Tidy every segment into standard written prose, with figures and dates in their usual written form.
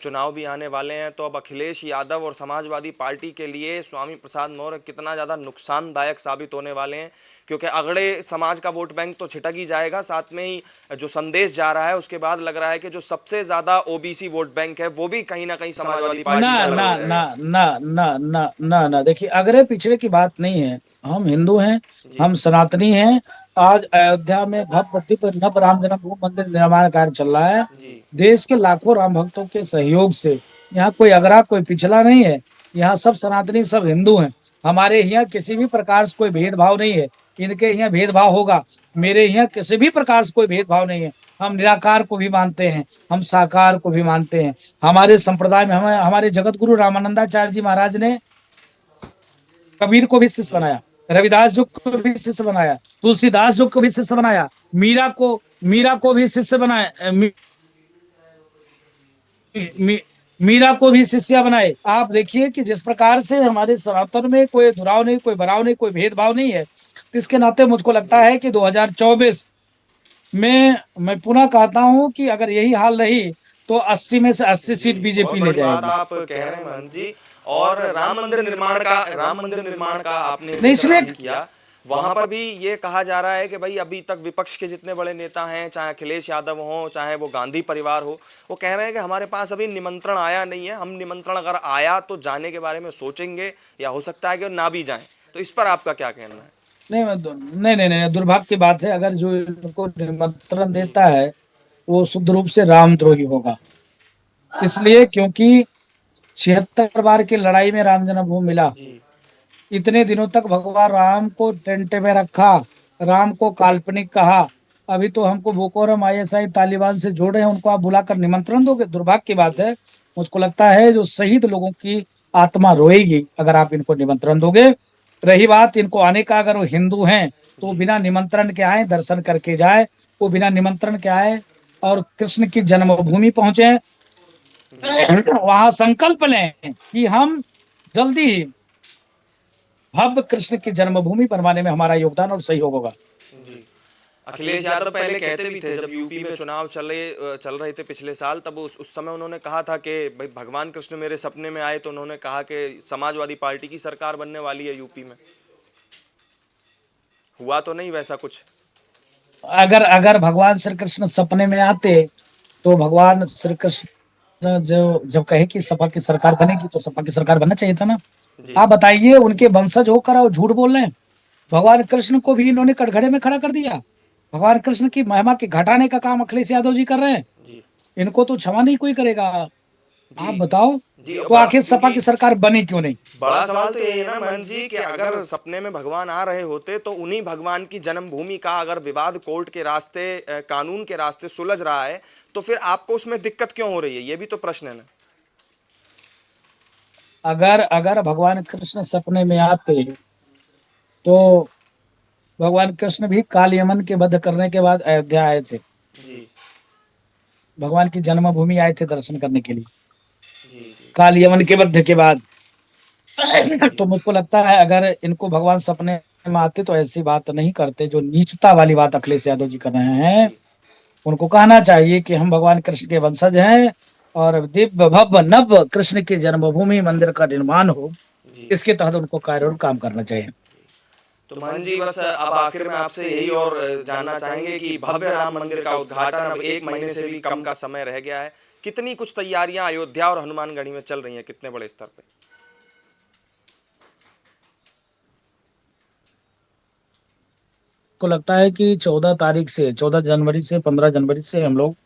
चुनाव भी आने वाले हैं, तो अब अखिलेश यादव और समाजवादी पार्टी के लिए स्वामी प्रसाद मौर्य कितना ज़्यादा नुकसानदायक साबित होने वाले हैं, क्योंकि अगड़े समाज का वोट बैंक तो छिटक ही जाएगा, साथ में ही जो संदेश जा रहा है उसके बाद लग रहा है कि जो सबसे ज़्यादा ओबीसी वोट बैंक है वो भी कहीं ना कहीं समाजवादी ना पार्टी की तरफ ना हो ना जाएगा। ना ना ना ना ना देखिए, अगड़े पिछड़े की बात नहीं है। हम हिंदू हैं, जी हम सनातनी हैं। आज अयोध्या में भव्य दिव्य नव राम जन्मभूमि मंदिर निर्माण कार्य चल रहा है। जी देश के लाखों राम भक्तों के सहयोग से यहाँ कोई अगड़ा कोई पिछड़ा नहीं है। यहाँ सब सनातनी सब हिंदू हैं। हमारे यहाँ किसी भी प्रकार से कोई भेदभाव नहीं है। इनके यहाँ भेदभाव होगा, मेरे यहाँ किसी भी प्रकार से कोई भेदभाव नहीं है। हम निराकार को भी मानते हैं, हम साकार को भी मानते हैं। हमारे संप्रदाय में हमारे जगत गुरु रामानंदाचार्य जी महाराज ने कबीर को भी शिष्य जी बनाया, रविदास जी को भी शिष्य बनाया, तुलसीदास जी को भी शिष्य बनाया, मीरा को भी शिष्य बनाया, मी, मीरा को भी शिष्या बनाए। आप देखिए कि जिस प्रकार से हमारे सनातन में कोई दुराव नहीं, कोई बराव नहीं, कोई भेदभाव नहीं है, तो इसके नाते मुझको लगता जी। है कि 2024 में मैं पुनः कहता हूं कि अगर यही हाल रही तो 80 में से 80 जी सीट बहुत बीजेपी ले बड़ी बात जाएगी। आप कह रहे हैं महंत जी। और राम मंदिर निर्माण का आपने नहीं जिक्र इसलिए अभी किया, वहां पर भी ये कहा जा रहा है कि भाई अभी तक विपक्ष के जितने बड़े नेता हैं, चाहे अखिलेश यादव हो चाहे वो गांधी परिवार हो, वो कह रहे हैं कि हमारे पास अभी निमंत्रण आया नहीं है, हम निमंत्रण अगर आया तो जाने के बारे में सोचेंगे, या हो सकता है कि ना भी जाएं। तो इस पर आपका क्या कहना है? नहीं नहीं नहीं नहीं, दुर्भाग्य की बात है। अगर जो इनको निमंत्रण जी देता है वो शुद्ध रूप से रामद्रोही होगा। इसलिए क्योंकि 76 बार की लड़ाई में राम जन्मभूमि मिला। जी इतने दिनों तक भगवान राम को टेंट में रखा, राम को काल्पनिक कहा। अभी तो हमको बोको हराम आईएसआई तालिबान से जोड़े हैं, उनको आप बुलाकर निमंत्रण दोगे? दुर्भाग्य की बात जी है। मुझको लगता है जो शहीद लोगों की आत्मा रोएगी अगर आप इनको निमंत्रण दोगे। रही बात इनको आने का, अगर वो हिंदू हैं तो जी बिना निमंत्रण के आए, दर्शन करके जाए। वो बिना निमंत्रण के आए और कृष्ण की जन्मभूमि पहुंचे, जी वहां संकल्प लें कि हम जल्दी ही भव्य कृष्ण की जन्मभूमि बनवाने में हमारा योगदान और सहयोग होगा। जी। अखिलेश यादव पहले कहते भी थे, जब यूपी में चुनाव चल रहे थे पिछले साल, तब उस समय उन्होंने कहा था कि भाई भगवान कृष्ण मेरे सपने में आए, तो उन्होंने कहा कि समाजवादी पार्टी की सरकार बनने वाली है यूपी में। हुआ तो नहीं वैसा कुछ? अगर अगर भगवान श्री कृष्ण सपने में आते तो भगवान श्री कृष्ण जो जब कहे कि सपा की सरकार बनेगी तो सपा की सरकार बनना चाहिए था ना। जी आप बताइए, उनके वंशज होकर और झूठ बोल रहे हैं। भगवान कृष्ण को भी इन्होंने कटघरे में खड़ा कर दिया। भगवान कृष्ण की महिमा के घटाने का काम अखिलेश यादव जी कर रहे हैं। जी इनको तो क्षमा नहीं कोई करेगा। जी आप बताओ, जी। तो बड़ा आखिर सपा क्योंकि की सरकार बनी क्यों नहीं? बड़ा सवाल तो यही है ना महंत जी, कि अगर सपने में भगवान आ रहे होते तो उन्हीं भगवान की जन्मभूमि का अगर विवाद कोर्ट के रास्ते, कानून के रास्ते सुलझ रहा है, तो फिर आपको उसमें दिक्कत क्यों हो रही है, ये भी तो प्रश्न है ना। अगर अगर भगवान कृष्ण सपने में आते तो भगवान कृष्ण भी काल यमन के वध करने के बाद अयोध्या आए थे। जी भगवान की जन्मभूमि आए थे दर्शन करने के लिए, जी जी काल यमन के वध के बाद। जी तो मुझको लगता है अगर इनको भगवान सपने में आते तो ऐसी बात नहीं करते। जो नीचता वाली बात अखिलेश यादव जी कर रहे हैं, जी उनको कहना चाहिए कि हम भगवान कृष्ण के वंशज हैं और दिव्य भव्य नव कृष्ण की जन्मभूमि मंदिर का निर्माण हो, जी। इसके तहत उनको कार्य और काम करना चाहिए। तो मोहन जी, बस अब आखिर में आपसे यही और जानना चाहेंगे कि भव्य राम मंदिर का उद्घाटन अब एक महीने से भी कम का समय रह गया है, कितनी कुछ तैयारियां अयोध्या और हनुमानगढ़ी में चल रही हैं, कितने बड़े स्तर पे? को लगता है कि 14 तारीख से, 14 जनवरी से 15 जनवरी से हम लोग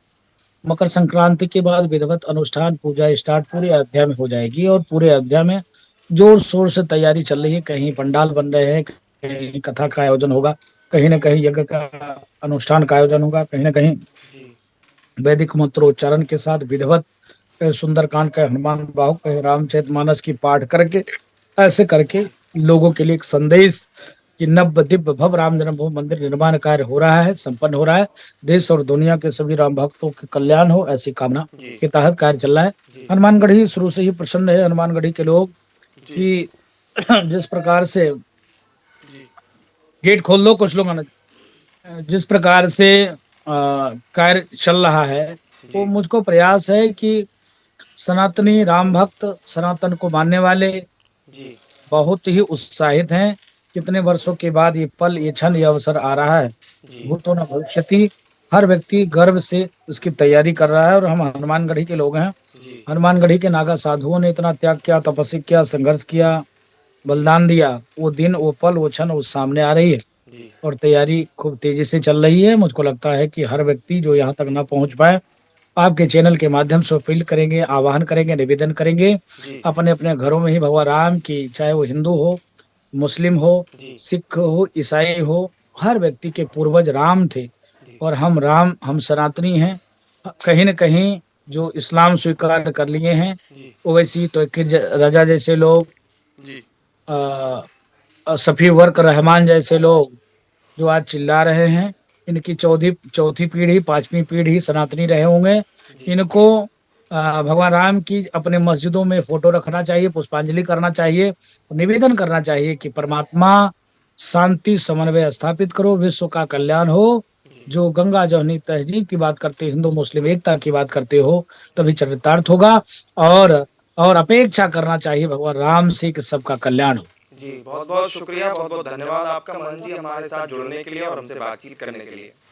मकर संक्रांति के बाद विधिवत अनुष्ठान पूजा स्टार्ट पूरे अयोध्या में हो जाएगी। और पूरे अयोध्या में जोर शोर से तैयारी चल रही है। कहीं पंडाल बन रहे हैं, कहीं कथा का आयोजन होगा, कहीं ना कहीं यज्ञ का अनुष्ठान का आयोजन होगा, कहीं ना कहीं जी वैदिक मंत्रोच्चारण के साथ विधिवत सुंदरकांड का, हनुमान बाहु का, रामचरितमानस की पाठ करके, ऐसे करके लोगों के लिए एक संदेश कि नव दिव्य भव्य राम जन्मभूमि मंदिर निर्माण कार्य हो रहा है, संपन्न हो रहा है। देश और दुनिया के सभी राम भक्तों के कल्याण हो, ऐसी कामना जी के तहत कार्य चल रहा है। जी हनुमानगढ़ी शुरू से ही प्रसन्न है, हनुमानगढ़ी के लोग, जी कि जिस प्रकार से जी गेट खोल लो कुछ लोग आना, जिस प्रकार से कार्य चल रहा है, वो जी मुझको प्रयास है कि सनातनी राम भक्त, सनातन को मानने वाले जी बहुत ही उत्साहित हैं। कितने वर्षों के बाद ये पल, ये क्षण, ये अवसर आ रहा है। जी भूतो न भविष्यति। हर व्यक्ति गर्व से उसकी तैयारी कर रहा है। और हम हनुमानगढ़ी के लोग हैं। जी हनुमानगढ़ी के नागा साधुओं ने इतना त्याग किया, तपस्या किया, संघर्ष किया, जी बलिदान दिया। वो दिन, वो पल, वो क्षण वो सामने आ रही है। जी और तैयारी खूब तेजी से चल रही है। मुझको लगता है कि हर व्यक्ति जो यहाँ तक ना पहुंच पाए, आपके चैनल के माध्यम से अपील करेंगे, आह्वान करेंगे, निवेदन करेंगे। जी अपने अपने घरों में ही भगवान राम की, चाहे वो हिंदू हो, मुस्लिम हो, जी सिख हो, ईसाई हो, हर व्यक्ति के पूर्वज राम थे। जी और हम सनातनी हैं। कहीं न कहीं जो इस्लाम स्वीकार कर लिए हैं, जी ओवैसी तौकीर रजा जैसे लोग, जी अ, सफ़ी वर्क रहमान जैसे लोग जो आज चिल्ला रहे हैं, इनकी चौथी चौथी पीढ़ी, 5वीं पीढ़ी सनातनी रहे होंगे। जी इनको भगवान राम की अपने मस्जिदों में फ़ोटो रखना चाहिए, पुष्पांजलि करना चाहिए, निवेदन करना चाहिए कि परमात्मा शांति समन्वय स्थापित करो, विश्व का कल्याण हो। जी जो गंगा जमुनी तहज़ीब की बात करते, हिंदू मुस्लिम एकता की बात करते हो, तभी जी चरितार्थ होगा। और और अपेक्षा करना चाहिए भगवान राम से कि सबका कल्याण हो। जी बहुत बहुत शुक्रिया, बहुत बहुत धन्यवाद आपका मोहन जी, हमारे साथ जुड़ने के लिए और हमसे बातचीत करने के लिए।